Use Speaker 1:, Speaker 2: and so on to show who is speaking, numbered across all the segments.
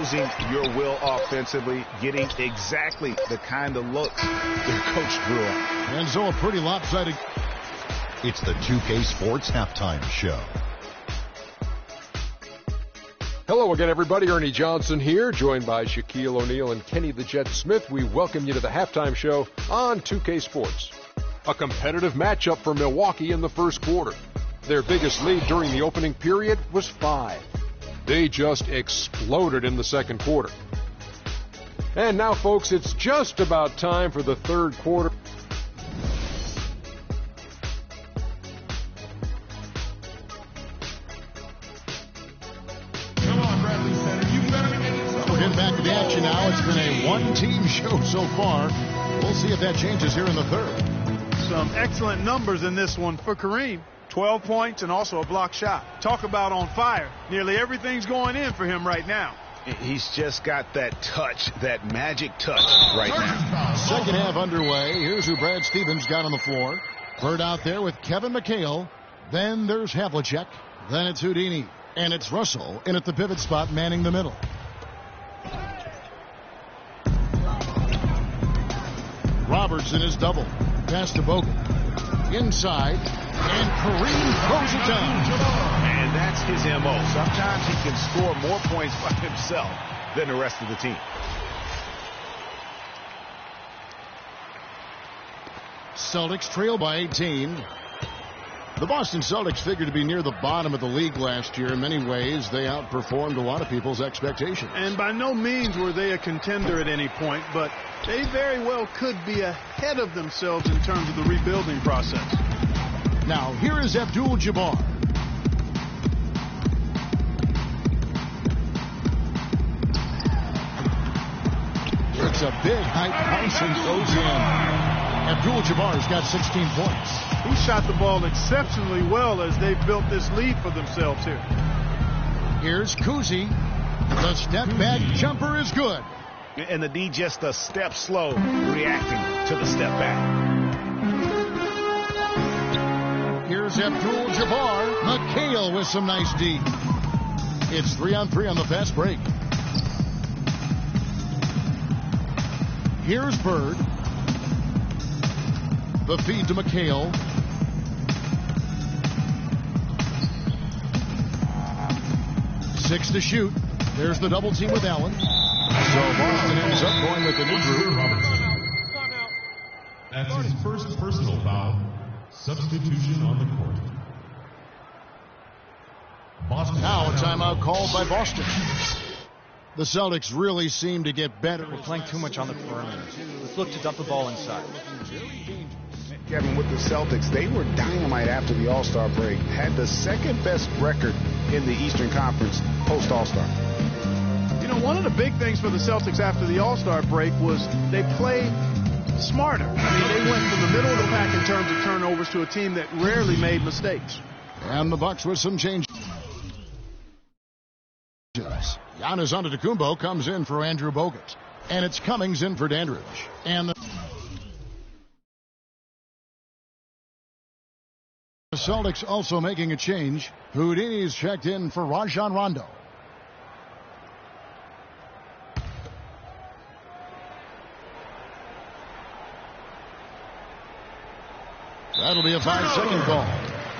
Speaker 1: imposing your will offensively, getting exactly the kind of looks their coach drew up.
Speaker 2: And so a pretty lopsided.
Speaker 3: It's the 2K Sports Halftime Show.
Speaker 4: Hello again, everybody. Ernie Johnson here, joined by Shaquille O'Neal and Kenny the Jet Smith. We welcome you to the Halftime Show on 2K Sports. A competitive matchup for Milwaukee in the first quarter. Their biggest lead during the opening period was 5. They just exploded in the second quarter. And now, folks, it's just about time for the third quarter.
Speaker 2: Now it's been a one-team show so far. We'll see if that changes here in the third.
Speaker 5: Some excellent numbers in this one for Kareem. 12 points and also a block shot. Talk about on fire. Nearly everything's going in for him right now.
Speaker 1: He's just got that touch, that magic touch right now.
Speaker 2: Second half underway. Here's who Brad Stevens got on the floor. Bird out there with Kevin McHale. Then there's Havlicek. Then it's Houdini. And it's Russell in at the pivot spot manning the middle. Robertson is double. Pass to Bogut. Inside. And Kareem throws it down.
Speaker 1: And that's his M.O. Sometimes he can score more points by himself than the rest of the team.
Speaker 2: Celtics trail by 18. The Boston Celtics figured to be near the bottom of the league last year. In many ways, they outperformed a lot of people's expectations.
Speaker 5: And by no means were they a contender at any point, but they very well could be ahead of themselves in terms of the rebuilding process.
Speaker 2: Now, here is Abdul-Jabbar. It's a big high bounce and goes in. Abdul-Jabbar's got 16 points.
Speaker 5: He shot the ball exceptionally well as they've built this lead for themselves here.
Speaker 2: Here's Kuzi. The step back jumper is good.
Speaker 1: And the D just a step slow reacting to the step back.
Speaker 2: Here's Abdul-Jabbar. McHale with some nice D. It's 3-on-3 on the fast break. Here's Bird. The feed to McHale. Six to shoot. There's the double team with Allen. So Boston ends up going with the new group.
Speaker 6: That's his first personal foul. Substitution on the court. Boston.
Speaker 2: Now a timeout called by Boston. The Celtics really seem to get better.
Speaker 7: We're playing too much on the perimeter. Let's look to dump the ball inside.
Speaker 1: Kevin, with the Celtics, they were dynamite after the All-Star break. Had the second best record in the Eastern Conference post-All-Star.
Speaker 5: You know, one of the big things for the Celtics after the All-Star break was they played smarter. I mean, they went from the middle of the pack in terms of turnovers to a team that rarely made mistakes.
Speaker 2: And the Bucks with some changes. Giannis Antetokounmpo comes in for Andrew Bogut. And it's Cummings in for Dandridge. And the Celtics also making a change. Houdini's checked in for Rajon Rondo. That'll be a 5-second call.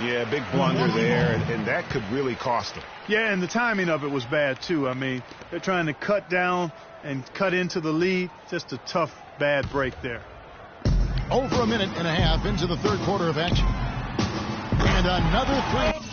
Speaker 1: Yeah, big blunder there, and that could really cost them.
Speaker 5: Yeah, and the timing of it was bad, too. I mean, they're trying to cut down and cut into the lead. Just a tough, bad break there.
Speaker 2: Over a minute and a half into the third quarter of action. And another three.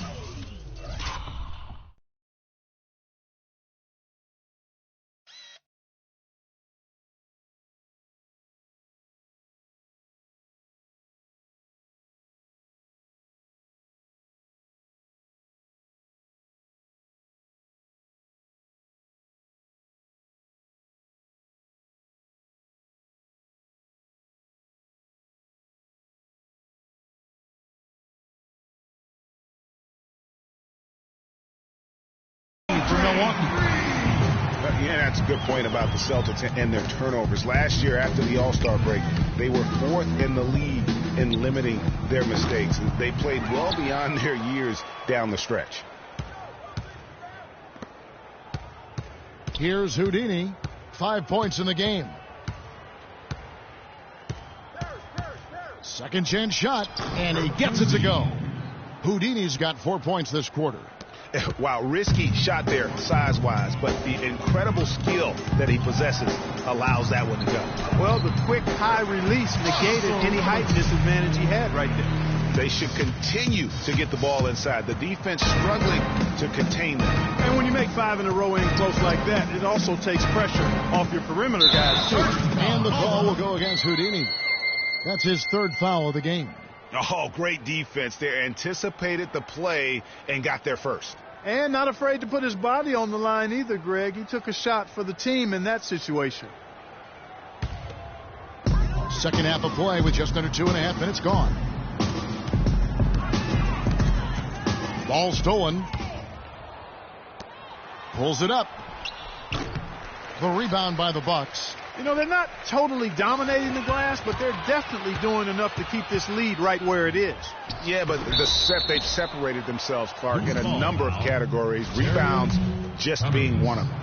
Speaker 1: Yeah, that's a good point about the Celtics and their turnovers. Last year, after the All-Star break, they were fourth in the league in limiting their mistakes. They played well beyond their years down the stretch.
Speaker 2: Here's Houdini. 5 points in the game. Second chance shot, and he gets it to go. Houdini's got 4 points this quarter.
Speaker 1: Wow, risky shot there size-wise, but the incredible skill that he possesses allows that one to go.
Speaker 5: Well, the quick high release negated any height disadvantage he had right there.
Speaker 1: They should continue to get the ball inside. The defense struggling to contain them.
Speaker 5: And when you make 5 in a row in close like that, it also takes pressure off your perimeter guys, too.
Speaker 2: And the call will go against Houdini. That's his 3rd foul of the game.
Speaker 1: Oh, great defense there. Anticipated the play and got there first.
Speaker 5: And not afraid to put his body on the line either, Greg. He took a shot for the team in that situation.
Speaker 2: Second half of play with just under 2.5 minutes gone. Ball stolen. Pulls it up. The rebound by the Bucks.
Speaker 5: You know, they're not totally dominating the glass, but they're definitely doing enough to keep this lead right where it is.
Speaker 1: Yeah, but they've separated themselves, Clark, in a number of categories. Rebounds just being one of them.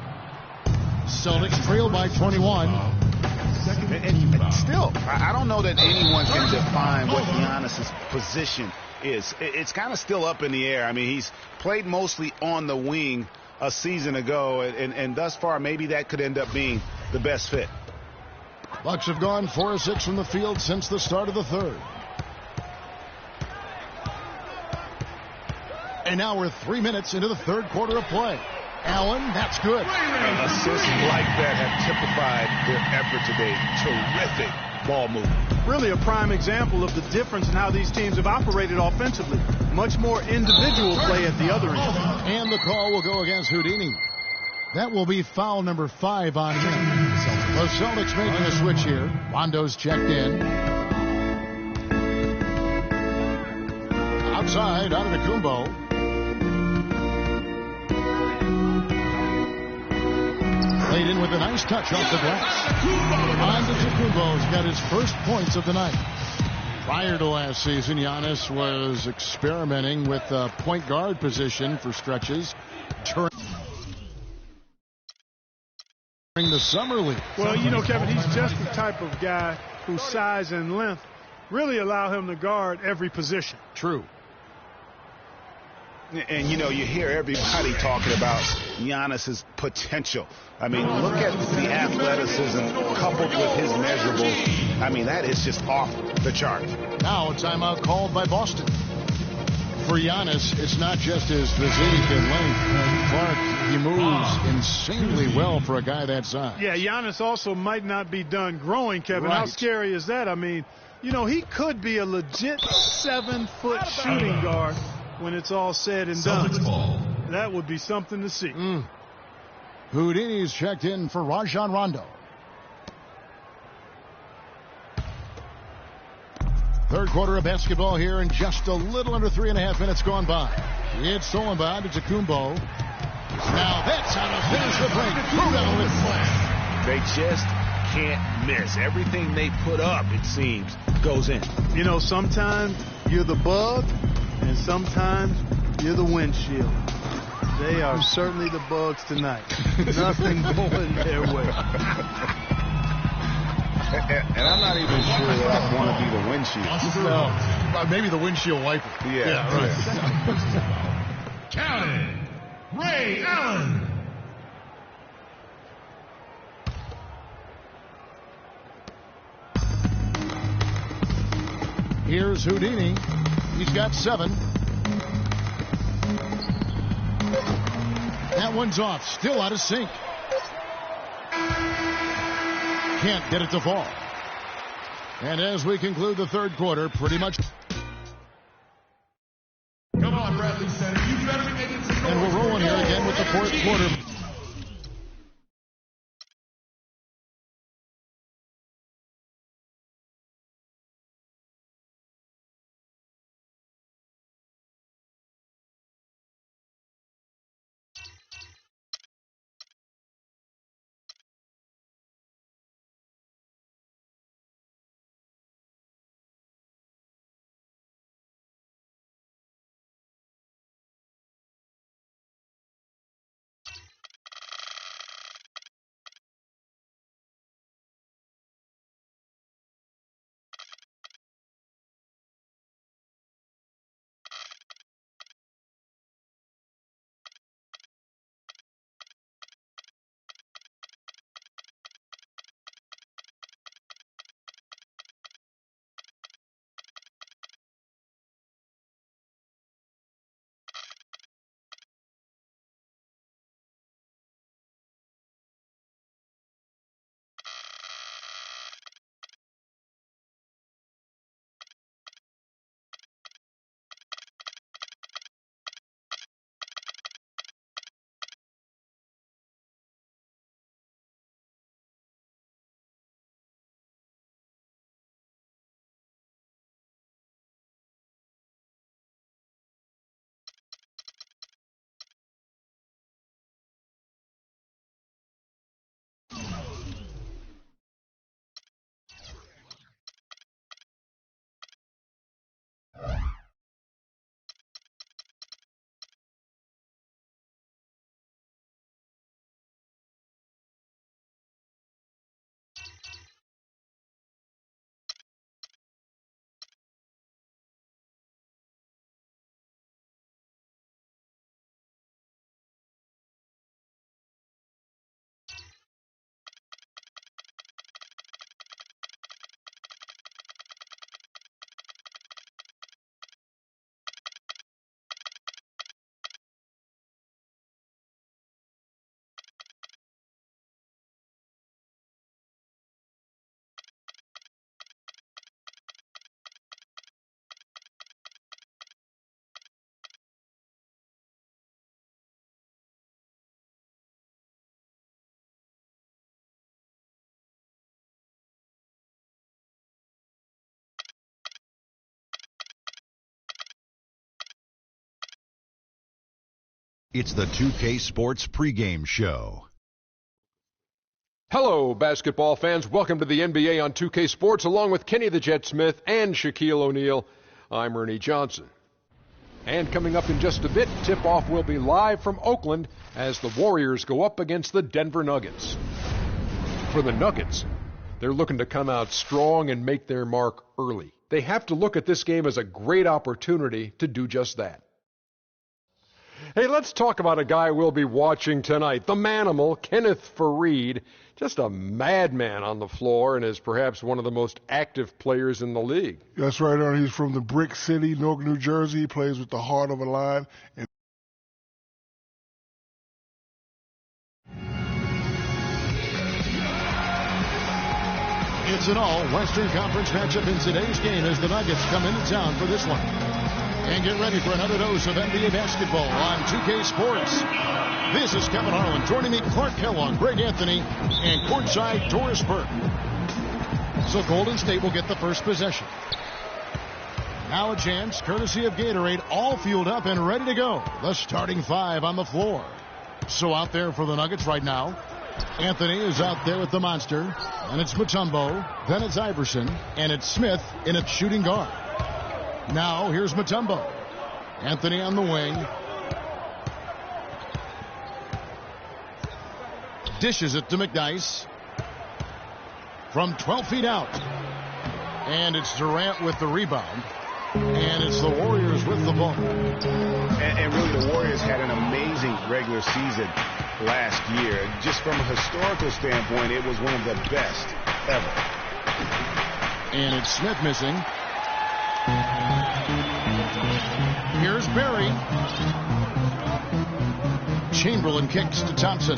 Speaker 2: Celtics trail by 21.
Speaker 1: And still, I don't know that anyone can define what Giannis's position is. It's kind of still up in the air. I mean, he's played mostly on the wing a season ago, and thus far, maybe that could end up being the best fit.
Speaker 2: Bucks have gone 4 of 6 from the field since the start of the 3rd. And now we're 3 minutes into the 3rd quarter of play. Allen, that's good.
Speaker 1: Assists like that have typified their effort today. Terrific ball movement.
Speaker 5: Really a prime example of the difference in how these teams have operated offensively. Much more individual play at the other end.
Speaker 2: And the call will go against Houdini. That will be foul number 5 on him. The Celtics making a switch here. Rondo's checked in. Outside, Antetokounmpo. Played in with a nice touch off the glass. Antetokounmpo's got his first points of the night. Prior to last season, Giannis was experimenting with the point guard position for stretches during the summer league.
Speaker 5: Well, you know, Kevin, he's just the type of guy whose size and length really allow him to guard every position.
Speaker 2: True.
Speaker 1: And, you know, you hear everybody talking about Giannis's potential. I mean, look at the athleticism coupled with his measurables. I mean, that is just off the chart.
Speaker 2: Now a timeout called by Boston. For Giannis, it's not just his physique and length. Clark, he moves insanely well for a guy that size.
Speaker 5: Yeah, Giannis also might not be done growing, Kevin.
Speaker 2: Right.
Speaker 5: How scary is that? I mean, you know, he could be a legit 7-foot shooting guard when it's all said and done. That would be something to see.
Speaker 2: Houdini's checked in for Rajon Rondo. Third quarter of basketball here, and just a little under 3.5 minutes gone by. It's stolen by Antetokounmpo. Now that's how to finish the break. Rebound with flash.
Speaker 1: They just can't miss. Everything they put up, it seems, goes in.
Speaker 5: You know, sometimes you're the bug, and sometimes you're the windshield. They are certainly the bugs tonight. Nothing going their way.
Speaker 1: And I'm not even sure that I want to be the windshield.
Speaker 2: No, maybe the windshield wiper.
Speaker 1: Yeah, right.
Speaker 6: Counting, Ray Allen.
Speaker 2: Here's Houdini. He's got 7. That one's off. Still out of sync. Can't get it to fall. And as we conclude the third quarter, pretty much.
Speaker 6: Come on, Bradley Center. You better be making some noise.
Speaker 2: And we're rolling here again with the fourth quarter.
Speaker 3: It's the 2K Sports pregame show.
Speaker 4: Hello, basketball fans. Welcome to the NBA on 2K Sports, along with Kenny the Jet Smith and Shaquille O'Neal. I'm Ernie Johnson. And coming up in just a bit, tip-off will be live from Oakland as the Warriors go up against the Denver Nuggets. For the Nuggets, they're looking to come out strong and make their mark early. They have to look at this game as a great opportunity to do just that. Hey, let's talk about a guy we'll be watching tonight, the Manimal, Kenneth Faried. Just a madman on the floor and is perhaps one of the most active players in the league.
Speaker 8: That's right, Ernie. He's from the Brick City, Newark, New Jersey. He plays with the heart of a lion.
Speaker 2: It's an all-Western Conference matchup in today's game as the Nuggets come into town for this one. And get ready for another dose of NBA basketball on 2K Sports. This is Kevin Harlan. Joining me, Clark Kellogg, Greg Anthony, and courtside Doris Burke. So Golden State will get the first possession. Now a chance, courtesy of Gatorade, all fueled up and ready to go. The starting five on the floor. So out there for the Nuggets right now. Anthony is out there with the monster. And it's Mutombo. Then it's Iverson. And it's Smith in its shooting guard. Now here's Mutombo. Anthony on the wing. Dishes it to McNice. From 12 feet out. And it's Durant with the rebound. And it's the Warriors with the ball.
Speaker 1: And really, the Warriors had an amazing regular season last year. Just from a historical standpoint, it was one of the best ever.
Speaker 2: And it's Smith missing. Here's Barry. Chamberlain kicks to Thompson.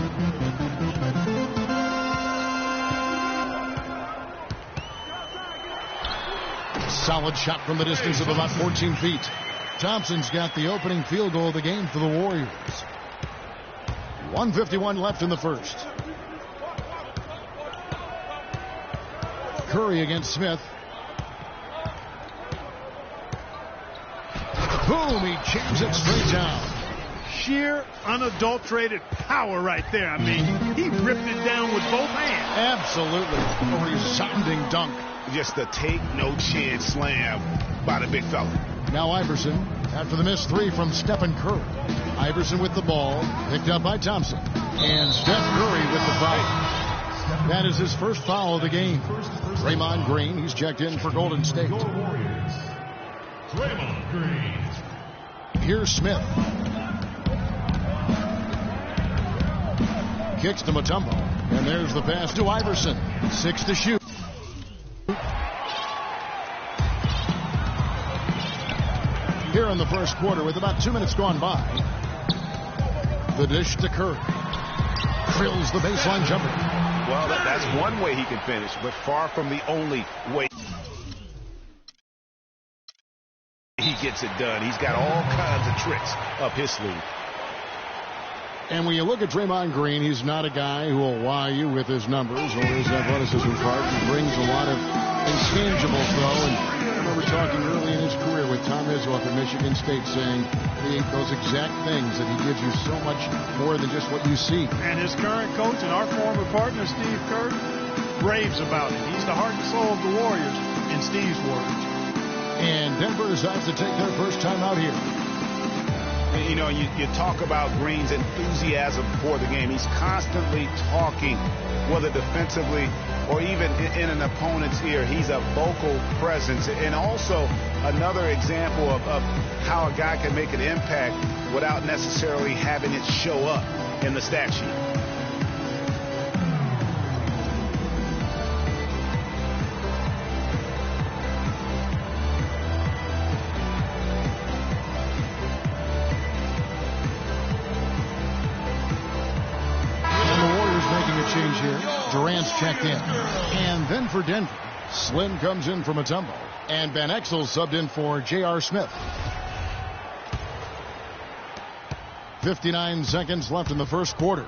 Speaker 2: Solid shot from the distance of about 14 feet. Thompson's got the opening field goal of the game for the Warriors. 1:51 left in the first. Curry against Smith. Boom, he jams it straight down.
Speaker 5: Sheer, unadulterated power right there. I mean, he ripped it down with both hands.
Speaker 2: Absolutely. A resounding dunk.
Speaker 1: Just a take-no-chance slam by the big fella.
Speaker 2: Now Iverson, after the missed three from Stephen Curry. Iverson with the ball, picked up by Thompson. And Steph Curry with the foul. That is his first foul of the game. Draymond Green, he's checked in for Golden State.
Speaker 6: Draymond Green.
Speaker 2: Here's Smith. Kicks to Mutombo. And there's the pass to Iverson. 6 to shoot. Here in the first quarter with about 2 minutes gone by. The dish to Curry. Drills the baseline jumper.
Speaker 1: Well, that's one way he can finish, but far from the only way he gets it done. He's got all kinds of tricks up his sleeve.
Speaker 2: And when you look at Draymond Green, he's not a guy who will wow you with his numbers or his athleticism part. He brings a lot of intangibles, though. And I remember talking early in his career with Tom Izzo up at Michigan State saying those exact things, that he gives you so much more than just what you see.
Speaker 5: And his current coach and our former partner, Steve Kerr, raves about it. He's the heart and soul of the Warriors, in Steve's words.
Speaker 2: And Denver is out to take their first time out here.
Speaker 1: You know, you talk about Green's enthusiasm before the game. He's constantly talking, whether defensively or even in an opponent's ear. He's a vocal presence. And also another example of how a guy can make an impact without necessarily having it show up in the stat sheet.
Speaker 2: Here. Durant's checked in. And then for Denver, Slim comes in for Mutombo. And Van Exel subbed in for J.R. Smith. 59 seconds left in the first quarter.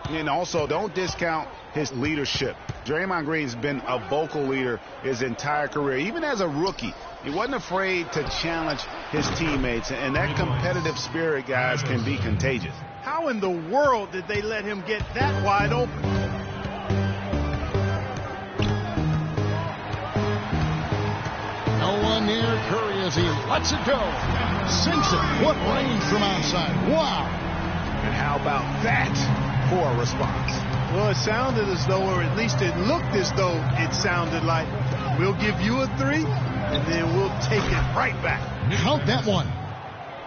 Speaker 1: And also, don't discount his leadership. Draymond Green's been a vocal leader his entire career. Even as a rookie, He wasn't afraid to challenge his teammates, and that competitive spirit, guys, can be contagious.
Speaker 5: How in the world did they let him get that wide open?
Speaker 2: No one near Curry as he lets it go. Sinks it. What range from outside. Wow.
Speaker 1: And how about that for a response?
Speaker 5: Well, it sounded as though, or at least it looked as though it sounded like, we'll give you a 3, and then we'll take it right back.
Speaker 2: Count that one.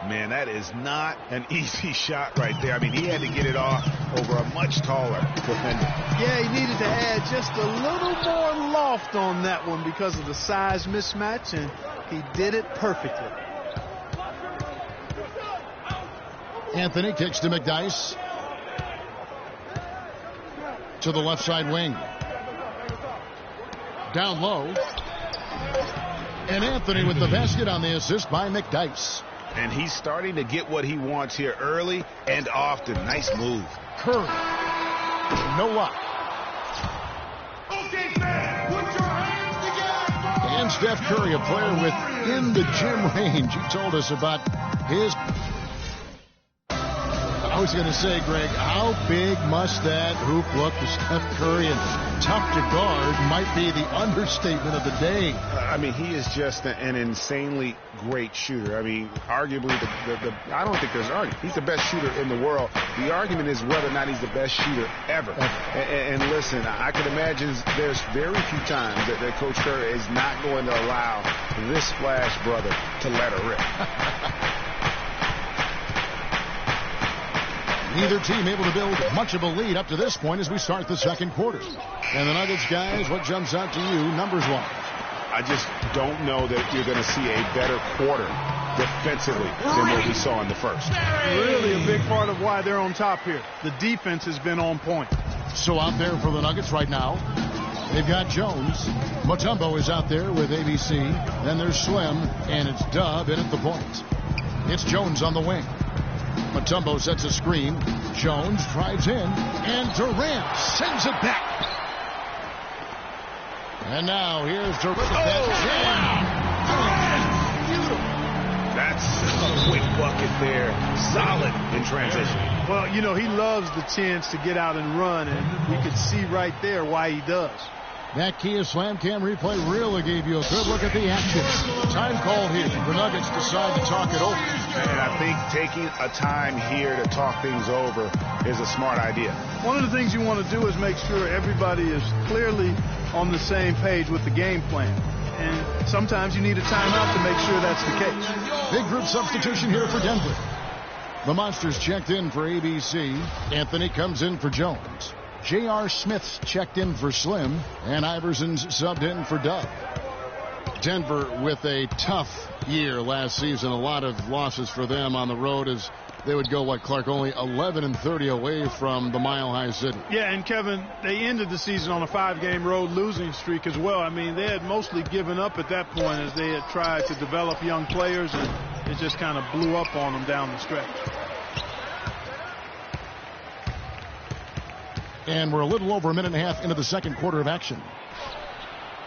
Speaker 1: Man, that is not an easy shot right there. I mean, he had to get it off over a much taller defender.
Speaker 5: Yeah, he needed to add just a little more loft on that one because of the size mismatch, and he did it perfectly.
Speaker 2: Anthony kicks to McDyess. To the left side wing. Down low. And Anthony with the basket on the assist by McDyess.
Speaker 1: And he's starting to get what he wants here early and often. Nice move.
Speaker 2: Curry. No luck.
Speaker 6: Okay, man, put your hands together.
Speaker 2: And Steph Curry, a player within the gym range. He told us about his... I was going to say, Greg, how big must that hoop look to Steph Curry? And tough to guard might be the understatement of the day.
Speaker 1: I mean, he is just an insanely great shooter. I mean, arguably, I don't think there's an argument. He's the best shooter in the world. The argument is whether or not he's the best shooter ever. And listen, I can imagine there's very few times that Coach Curry is not going to allow this Splash brother to let her rip.
Speaker 2: Neither team able to build much of a lead up to this point as we start the second quarter. And the Nuggets, guys, what jumps out to you numbers-wise?
Speaker 1: I just don't know that you're going to see a better quarter defensively than what we saw in the first.
Speaker 5: Really a big part of why they're on top here. The defense has been on point.
Speaker 2: So out there for the Nuggets right now, they've got Jones. Mutombo is out there with ABC. Then there's Slim, and it's Dub in at the point. It's Jones on the wing. Mutombo sets a screen. Jones drives in, and Durant sends it back. And now here's Durant.
Speaker 1: That's a quick bucket there. Solid in transition.
Speaker 5: Well, you know, he loves the chance to get out and run, and we could see right there why he does.
Speaker 2: That Kia Slam Cam replay really gave you a good look at the action. Time called here. The Nuggets decide to talk it over.
Speaker 1: And I think taking a time here to talk things over is a smart idea.
Speaker 5: One of the things you want to do is make sure everybody is clearly on the same page with the game plan. And sometimes you need a timeout to make sure that's the case.
Speaker 2: Big group substitution here for Denver. The Monsters checked in for ABC. Anthony comes in for Jones. J.R. Smith's checked in for Slim, and Iverson's subbed in for Dub. Denver with a tough year last season. A lot of losses for them on the road as they would go, Clark, only 11-30 away from the Mile High City.
Speaker 5: Yeah, and Kevin, they ended the season on a 5-game road losing streak as well. I mean, they had mostly given up at that point as they had tried to develop young players, and it just kind of blew up on them down the stretch.
Speaker 2: And we're a little over a minute and a half into the second quarter of action.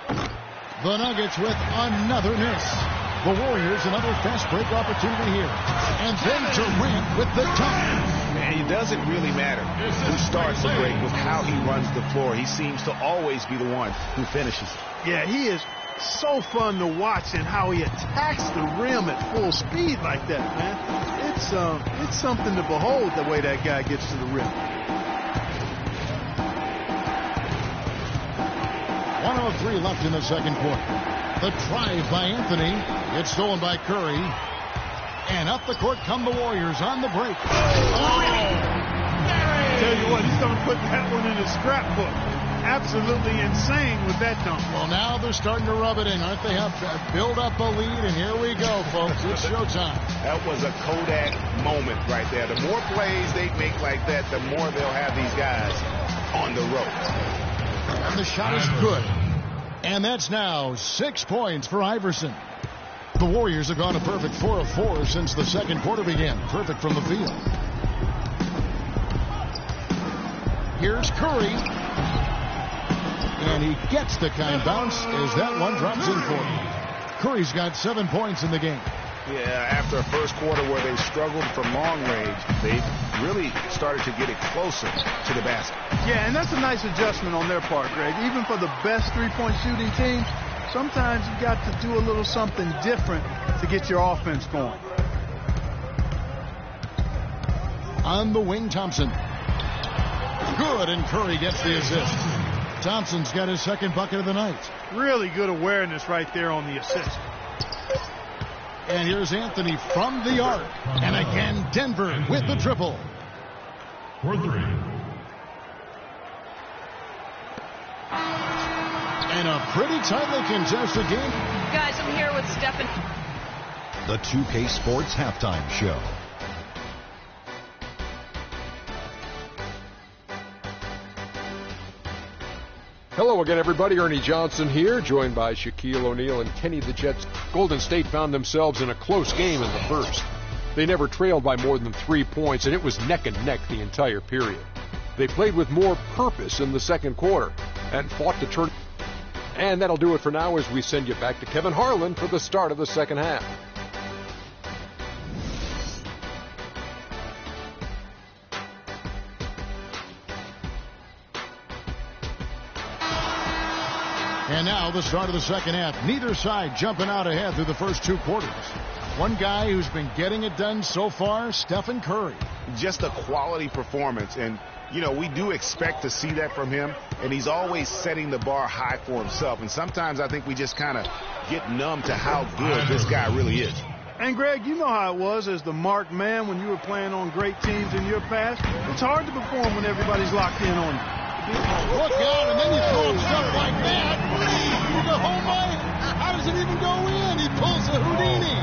Speaker 2: The Nuggets with another miss. The Warriors another fast break opportunity here. And then Durant with the dunk.
Speaker 1: Man, it doesn't really matter who starts the break with how he runs the floor. He seems to always be the one who finishes.
Speaker 5: Yeah, he is so fun to watch and how he attacks the rim at full speed like that, man. It's something to behold the way that guy gets to the rim.
Speaker 2: 1:03 left in the second quarter. The drive by Anthony. It's stolen by Curry. And up the court come the Warriors on the break.
Speaker 5: Tell you what, he's going to put that one in his scrapbook. Absolutely insane with that dunk.
Speaker 2: Well, now they're starting to rub it in, aren't they? Have to build up a lead, and here we go, folks. It's showtime.
Speaker 1: That was a Kodak moment right there. The more plays they make like that, the more they'll have these guys on the ropes.
Speaker 2: And the shot is good. And that's now 6 points for Iverson. The Warriors have gone a perfect 4 of 4 since the second quarter began. Perfect from the field. Here's Curry. And he gets the kind bounce as that one drops in for him. Curry's got 7 points in the game.
Speaker 1: Yeah, after a first quarter where they struggled from long range, they really started to get it closer to the basket.
Speaker 5: Yeah, and that's a nice adjustment on their part, Greg. Even for the best three-point shooting teams, sometimes you've got to do a little something different to get your offense going.
Speaker 2: On the wing, Thompson. Good, and Curry gets the assist. Thompson's got his second bucket of the night.
Speaker 5: Really good awareness right there on the assist.
Speaker 2: And here's Anthony from the arc. And again, Denver with the triple.
Speaker 6: For three.
Speaker 2: And a pretty tightly contested game.
Speaker 9: Guys, I'm here with Stephen.
Speaker 3: The 2K Sports Halftime Show.
Speaker 4: Hello again, everybody. Ernie Johnson here, joined by Shaquille O'Neal and Kenny the Jet. Golden State found themselves in a close game in the first. They never trailed by more than 3 points, and it was neck and neck the entire period. They played with more purpose in the second quarter and fought to turn. And that'll do it for now as we send you back to Kevin Harlan for the start of the second half.
Speaker 2: And now the start of the second half. Neither side jumping out ahead through the first 2 quarters. One guy who's been getting it done so far, Stephen Curry.
Speaker 1: Just a quality performance. And, you know, we do expect to see that from him. And he's always setting the bar high for himself. And sometimes I think we just kind of get numb to how good this guy really is.
Speaker 5: And, Greg, you know how it was as the marked man when you were playing on great teams in your past. It's hard to perform when everybody's locked in on you.
Speaker 2: Look out, and then you throw him stuff like that. You go, oh my, how does it even go in? He pulls a Houdini.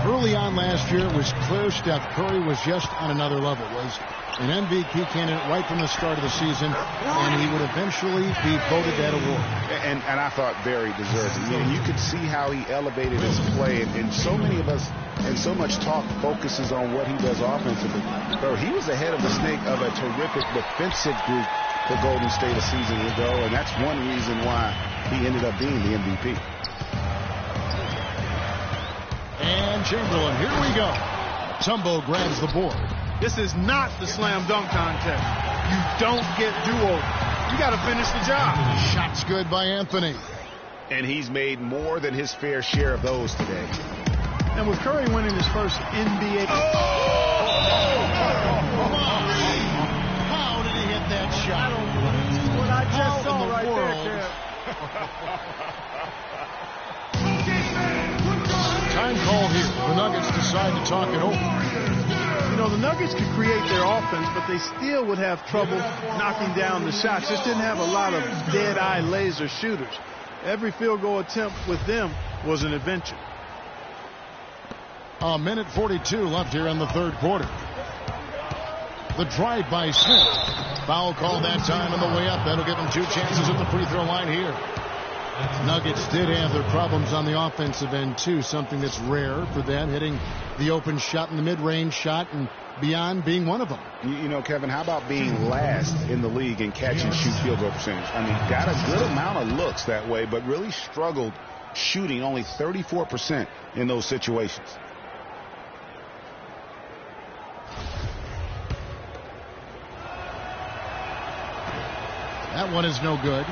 Speaker 2: Early on last year, it was clear Steph Curry was just on another level. Was an MVP candidate right from the start of the season, and he would eventually be voted that award.
Speaker 1: And I thought very deserving. I mean, you could see how he elevated his play, and so many of us and so much talk focuses on what he does offensively. But he was ahead of the snake of a terrific defensive group for Golden State a season ago, and that's one reason why he ended up being the MVP.
Speaker 2: And Chamberlain, here we go. Tumbo grabs the board.
Speaker 5: This is not the slam dunk contest. You don't get do-over. You got to finish the job.
Speaker 2: Shots good by Anthony.
Speaker 1: And he's made more than his fair share of those today.
Speaker 5: And with Curry winning his first NBA.
Speaker 2: How did he hit that shot?
Speaker 5: This is what I just saw right there.
Speaker 2: Time call here. The Nuggets decide to talk it over.
Speaker 5: You know, the Nuggets could create their offense, but they still would have trouble knocking down the shots. Just didn't have a lot of dead-eye laser shooters. Every field goal attempt with them was an adventure.
Speaker 2: A minute 42 left here in the third quarter. The drive by Smith. Foul call that time on the way up. That'll give him 2 chances at the free throw line here. Nuggets did have their problems on the offensive end, too. Something that's rare for them, hitting the open shot and the mid-range shot and beyond being one of them.
Speaker 1: You know, Kevin, how about being last in the league in catch and shoot field goal percentage? I mean, got a good amount of looks that way, but really struggled shooting only 34% in those situations.
Speaker 2: That one is no good.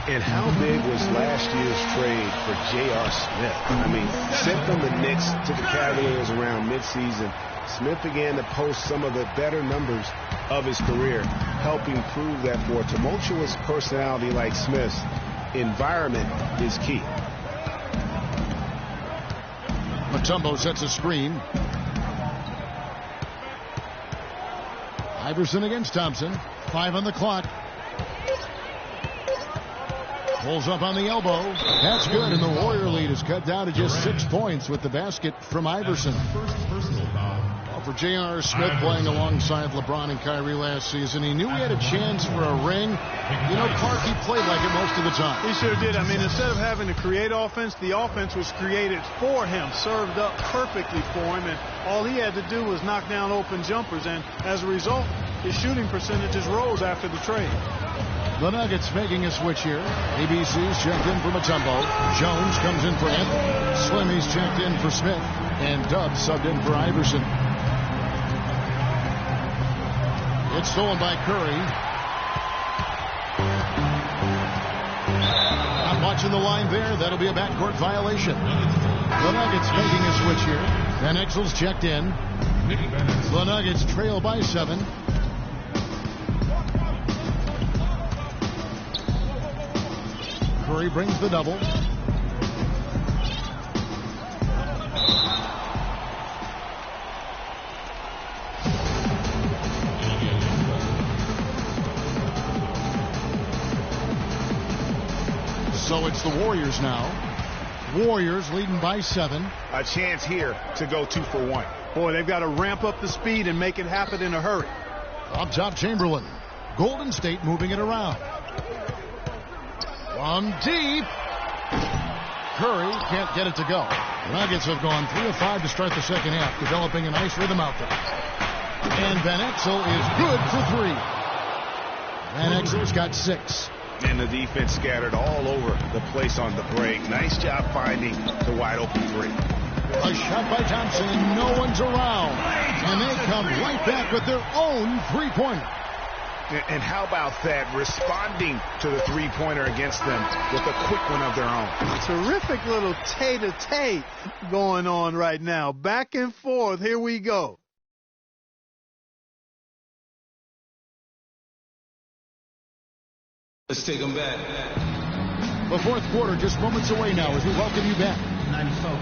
Speaker 1: And how big was last year's trade for J.R. Smith? I mean, sent from the Knicks to the Cavaliers around midseason. Smith began to post some of the better numbers of his career, helping prove that for a tumultuous personality like Smith's, environment is key.
Speaker 2: Mutombo sets a screen. Iverson against Thompson. 5 on the clock. Pulls up on the elbow. That's good, and the Warrior lead is cut down to just 6 points with the basket from Iverson. Well, for J.R. Smith playing alongside LeBron and Kyrie last season, he knew he had a chance for a ring. You know, Clark, he played like it most of the time.
Speaker 5: He sure did. I mean, instead of having to create offense, the offense was created for him, served up perfectly for him, and all he had to do was knock down open jumpers, and as a result, his shooting percentages rose after the trade.
Speaker 2: The Nuggets making a switch here. ABC's checked in for Mutombo. Jones comes in for Anthony. Slimmy's checked in for Smith. And Dubs subbed in for Iverson. It's stolen by Curry. Not watching the line there. That'll be a backcourt violation. The Nuggets making a switch here. Van Exel's checked in. The Nuggets trail by 7. Curry brings the double. So it's the Warriors now. Warriors leading by 7.
Speaker 1: A chance here to go 2 for 1.
Speaker 5: Boy, they've got to ramp up the speed and make it happen in a hurry.
Speaker 2: Up top, Chamberlain. Golden State moving it around. From deep. Curry can't get it to go. Nuggets have gone 3 of 5 to start the second half, developing a nice rhythm out there. And Van Exel is good for 3. Van Exel's got 6.
Speaker 1: And the defense scattered all over the place on the break. Nice job finding the wide open 3.
Speaker 2: A shot by Thompson, and no one's around. And they come right back with their own 3-pointer.
Speaker 1: And how about that, responding to the 3-pointer against them with a quick one of their own.
Speaker 5: Terrific little tete-a-tete going on right now. Back and forth. Here we go.
Speaker 10: Let's take them back.
Speaker 2: The fourth quarter just moments away now as we welcome you back.
Speaker 10: 94.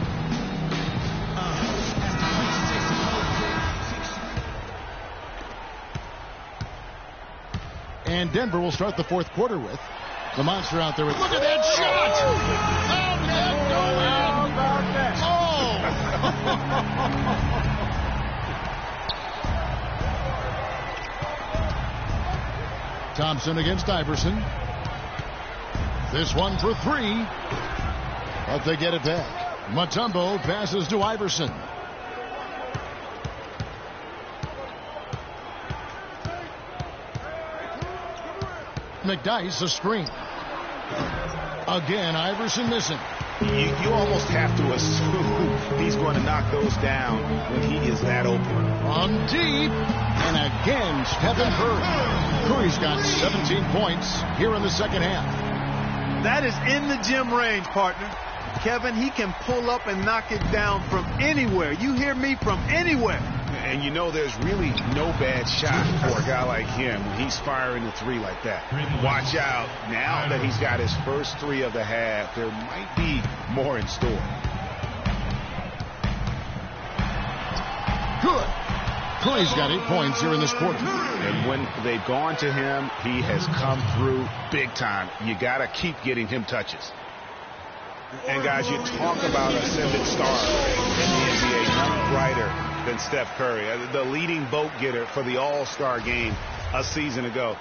Speaker 2: And Denver will start the fourth quarter with the monster out there. Look at that shot! Thompson against Iverson. This one for 3. But they get it back. Mutombo passes to Iverson. McDyess a screen. Again, Iverson missing.
Speaker 1: You almost have to assume he's going to knock those down when he is that open.
Speaker 2: On deep. And again, Stephen Curry. Curry's got 17 points here in the second half.
Speaker 5: That is in the gym range, partner. Kevin, he can pull up and knock it down from anywhere. You hear me? From anywhere.
Speaker 1: And you know there's really no bad shot for a guy like him when he's firing the 3 like that. Watch out. Now that he's got his first 3 of the half, there might be more in store.
Speaker 2: Good. Curry's got 8 points here in this quarter.
Speaker 1: And when they've gone to him, he has come through big time. You got to keep getting him touches. And guys, you talk about ascendant stars in the NBA, none brighter than Steph Curry, the leading vote getter for the All-Star game a season ago.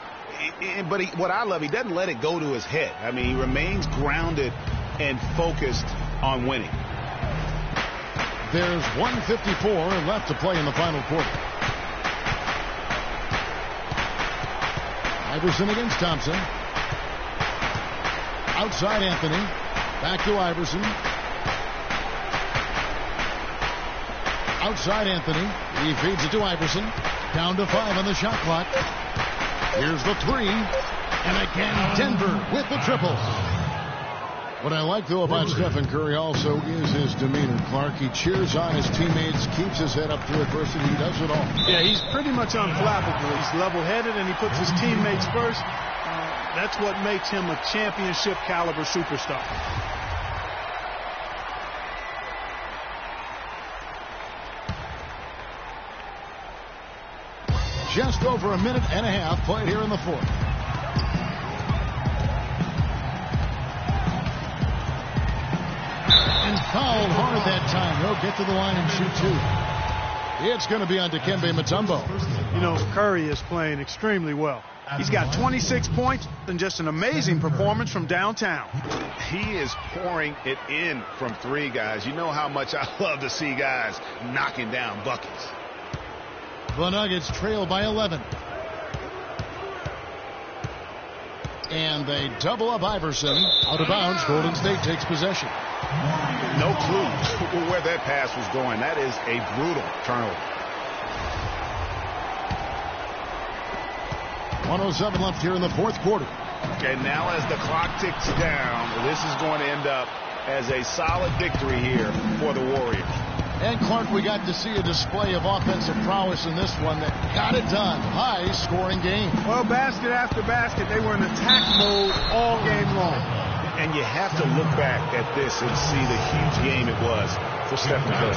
Speaker 1: But what I love, he doesn't let it go to his head. I mean, he remains grounded and focused on winning.
Speaker 2: There's 1:54 left to play in the final quarter. Iverson against Thompson. Outside Anthony. Back to Iverson. Outside Anthony. He feeds it to Iverson. Down to 5 on the shot clock. Here's the 3. And again, Denver with the triple. What I like, though, about Stephen Curry also is his demeanor, Clark. He cheers on his teammates, keeps his head up through adversity. He does it all.
Speaker 5: Yeah, he's pretty much unflappable. He's level-headed, and he puts his teammates first. That's what makes him a championship-caliber superstar.
Speaker 2: Just over a minute and a half played here in the fourth. And fouled hard that time. He'll get to the line and shoot 2. It's going to be on Dikembe Mutombo.
Speaker 5: You know, Curry is playing extremely well. He's got 26 points and just an amazing performance from downtown.
Speaker 1: He is pouring it in from 3, guys. You know how much I love to see guys knocking down buckets.
Speaker 2: The Nuggets trail by 11. And they double up Iverson. Out of bounds. Golden State takes possession.
Speaker 1: No clue where that pass was going. That is a brutal turnover.
Speaker 2: 1:07 left here in the fourth quarter.
Speaker 1: And now as the clock ticks down, this is going to end up as a solid victory here for the Warriors.
Speaker 2: And Clark, we got to see a display of offensive prowess in this one that got it done. High scoring game.
Speaker 5: Well, basket after basket, they were in attack mode all game long.
Speaker 1: And you have to look back at this and see the huge game it was for Stephen Curry.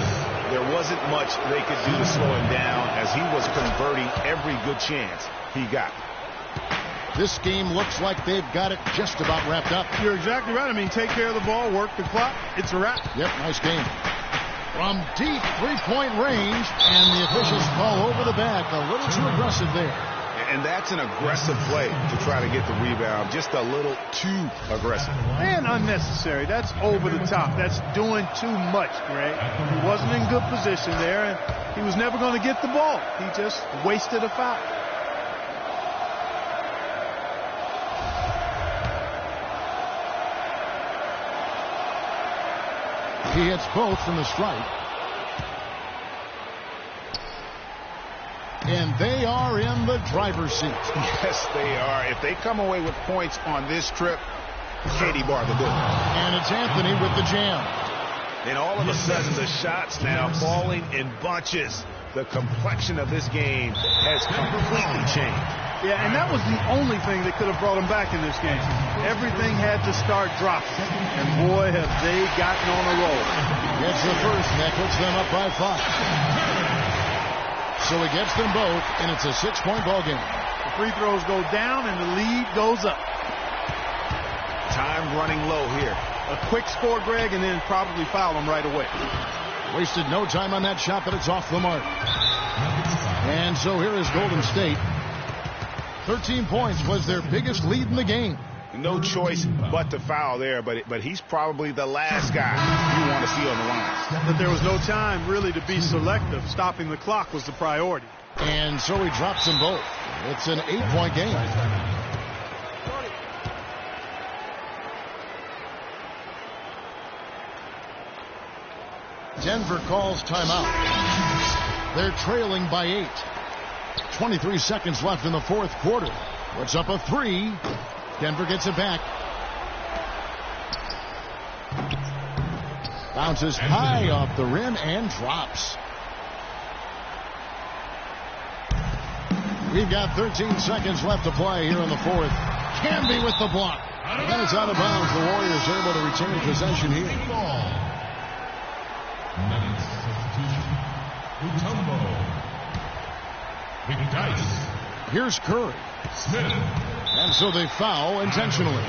Speaker 1: There wasn't much they could do to slow him down as he was converting every good chance he got.
Speaker 2: This game looks like they've got it just about wrapped up.
Speaker 5: You're exactly right. I mean, take care of the ball, work the clock. It's a wrap.
Speaker 2: Yep, nice game. From deep three-point range, and the officials call over the back. A little too aggressive there.
Speaker 1: And that's an aggressive play to try to get the rebound. Just a little too aggressive.
Speaker 5: And unnecessary. That's over the top. That's doing too much, Greg. He wasn't in good position there, and he was never going to get the ball. He just wasted a foul.
Speaker 2: He hits both from the stripe. And they are in the driver's seat.
Speaker 1: Yes, they are. If they come away with points on this trip, Katie bar the door.
Speaker 2: And it's Anthony with the jam.
Speaker 1: And all of a sudden, the shots now falling in bunches. The complexion of this game has completely changed.
Speaker 5: Yeah, and that was the only thing that could have brought them back in this game. Everything had to start dropping. And boy, have they gotten on a roll.
Speaker 2: Gets the first, and that puts them up by 5. So he gets them both, and it's a 6-point ball game.
Speaker 5: The free throws go down, and the lead goes up.
Speaker 1: Time running low here.
Speaker 5: A quick score, Greg, and then probably foul them right away.
Speaker 2: Wasted no time on that shot, but it's off the mark. And so here is Golden State. 13 points was their biggest lead in the game.
Speaker 1: No choice but to foul there, but he's probably the last guy you want to see on the line.
Speaker 5: But there was no time really to be selective. Stopping the clock was the priority.
Speaker 2: And so he drops them both. It's an 8-point game. Denver calls timeout. They're trailing by 8. 23 seconds left in the fourth quarter. Puts up a 3. Denver gets it back. Bounces high off the rim and drops. We've got 13 seconds left to play here in the fourth. Canby with the block. And it's out of bounds. The Warriors able to retain possession here.
Speaker 6: Next substitution, Mutombo. McDyess.
Speaker 2: Here's Curry.
Speaker 6: Smith.
Speaker 2: And so they foul intentionally.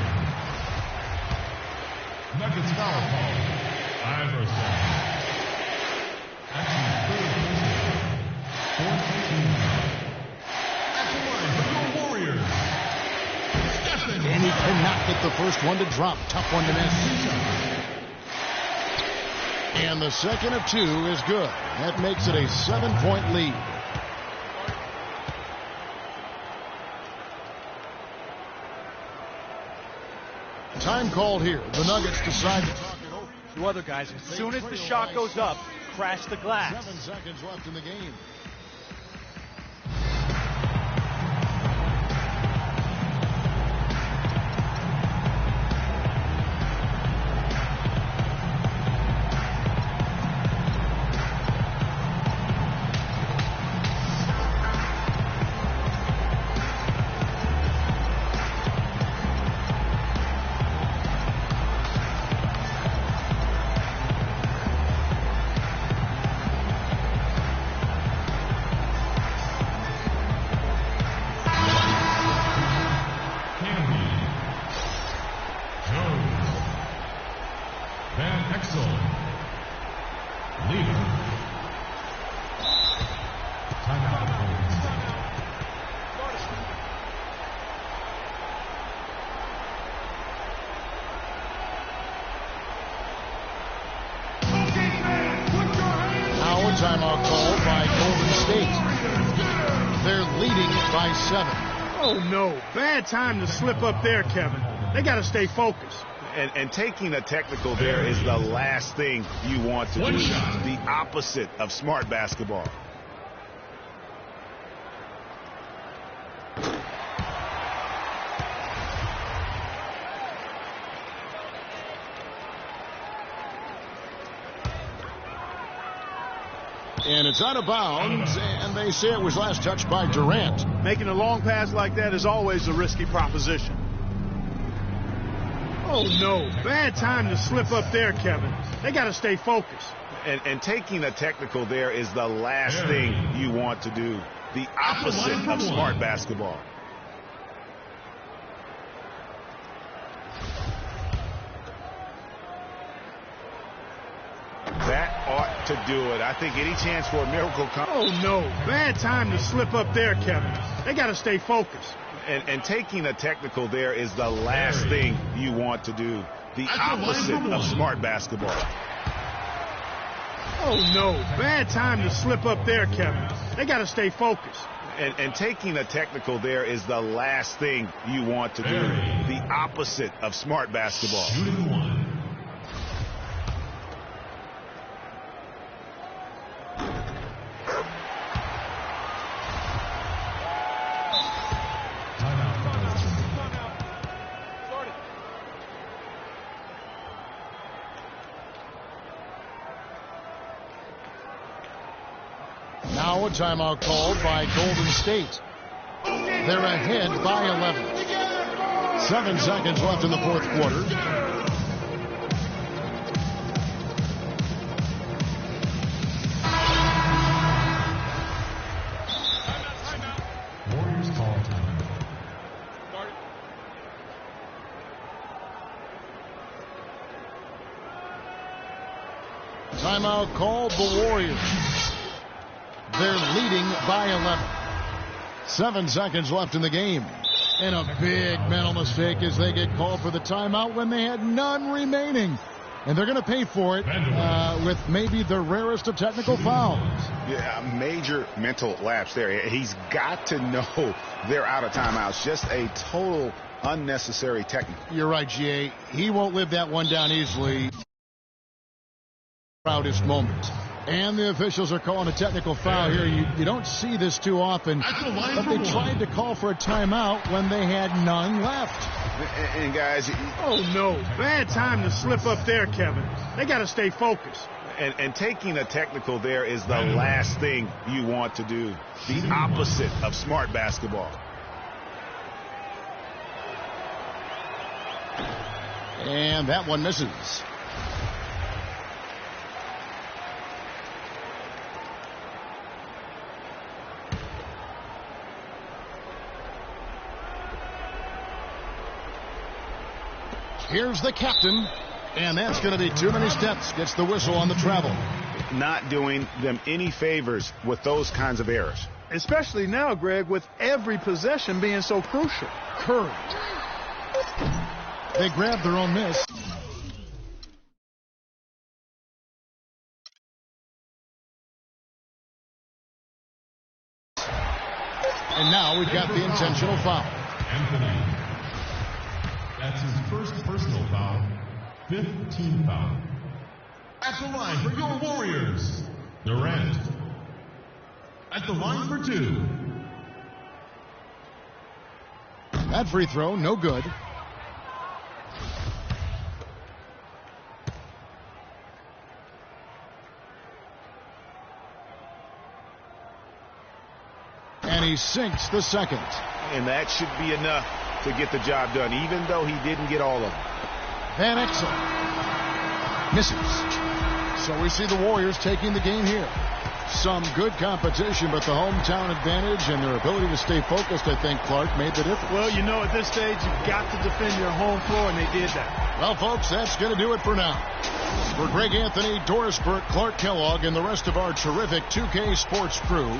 Speaker 6: Nuggets foul call. Iverson. Action third person. 4-2. At the line for the Warriors. Stephen.
Speaker 2: And he cannot get the first one to drop. Tough one to miss. And the second of 2 is good. That makes it a 7-point lead. Time called here. The Nuggets decide to talk it over.
Speaker 7: 2 other guys, as soon as the shot goes up, crash the glass.
Speaker 2: 7 seconds left in the game. Timeout called by Golden State. They're leading by 7.
Speaker 5: Oh, no. Bad time to slip up there, Kevin. They got to stay focused.
Speaker 1: And taking a technical there is the last thing you want to do. The opposite of smart basketball.
Speaker 2: And it's out of bounds, and they say it was last touched by Durant.
Speaker 5: Making a long pass like that is always a risky proposition. Oh, no. Bad time to slip up there, Kevin. They got to stay focused.
Speaker 1: And taking a technical there is the last thing you want to do. The opposite of smart basketball. That ought to do it. I think any chance for a miracle comes.
Speaker 5: Oh, no. Bad time to slip up there, Kevin. They got to stay focused.
Speaker 1: And taking a technical there is the last thing you want to do. The opposite of smart basketball.
Speaker 5: Oh, no. Bad time to slip up there, Kevin. They got to stay focused.
Speaker 1: And taking a technical there is the last thing you want to do. The opposite of smart basketball.
Speaker 6: Shooting one.
Speaker 2: Now a timeout called by Golden State. They're ahead by 11. 7 seconds left in the fourth quarter.
Speaker 6: Warriors call time.
Speaker 2: Timeout called the Warriors. They're leading by 11. 7 seconds left in the game. And a big mental mistake as they get called for the timeout when they had none remaining. And they're going to pay for it with maybe the rarest of technical fouls.
Speaker 1: Yeah, major mental lapse there. He's got to know they're out of timeouts. Just a total unnecessary technical.
Speaker 2: You're right, GA. He won't live that one down easily. Proudest moment. And the officials are calling a technical foul here. You don't see this too often, but they tried to call for a timeout when they had none left.
Speaker 1: And guys,
Speaker 5: oh no, bad time to slip up there, Kevin. They got to stay focused.
Speaker 1: And taking a technical there is the last thing you want to do. The opposite of smart basketball.
Speaker 2: And that one misses. Here's the captain, and that's going to be too many steps. Gets the whistle on the travel.
Speaker 1: Not doing them any favors with those kinds of errors.
Speaker 5: Especially now, Greg, with every possession being so crucial.
Speaker 2: Curry. They grabbed their own miss. And now we've got the intentional foul.
Speaker 6: Anthony. That's his first personal foul, 5th team foul. At the line for your Warriors, Durant. At the line for 2.
Speaker 2: That free throw, no good. And he sinks the second.
Speaker 1: And that should be enough to get the job done, even though he didn't get all of them.
Speaker 2: Van Exel misses. So we see the Warriors taking the game here. Some good competition, but the hometown advantage and their ability to stay focused, I think, Clark, made the difference.
Speaker 5: Well, you know, at this stage, you've got to defend your home floor, and they did that.
Speaker 2: Well, folks, that's going to do it for now. For Greg Anthony, Doris Burke, Clark Kellogg, and the rest of our terrific 2K Sports crew,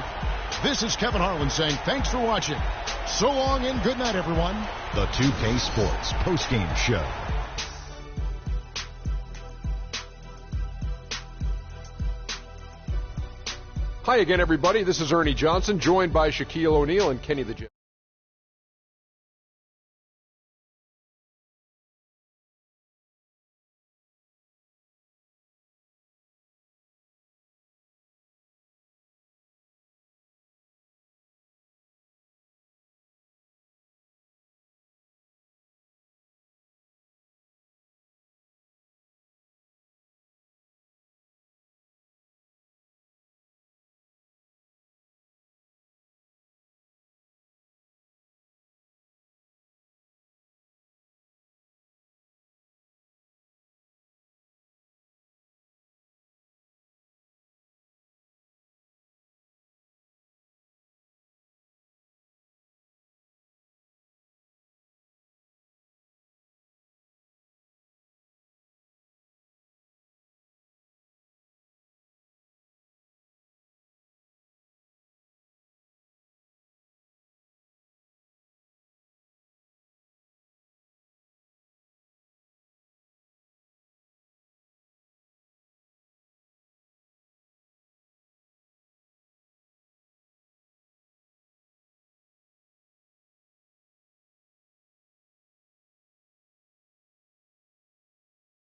Speaker 2: this is Kevin Harlan saying thanks for watching. So long and good night, everyone.
Speaker 3: The 2K Sports postgame show.
Speaker 4: Hi again, everybody. This is Ernie Johnson, joined by Shaquille O'Neal and Kenny the Jet.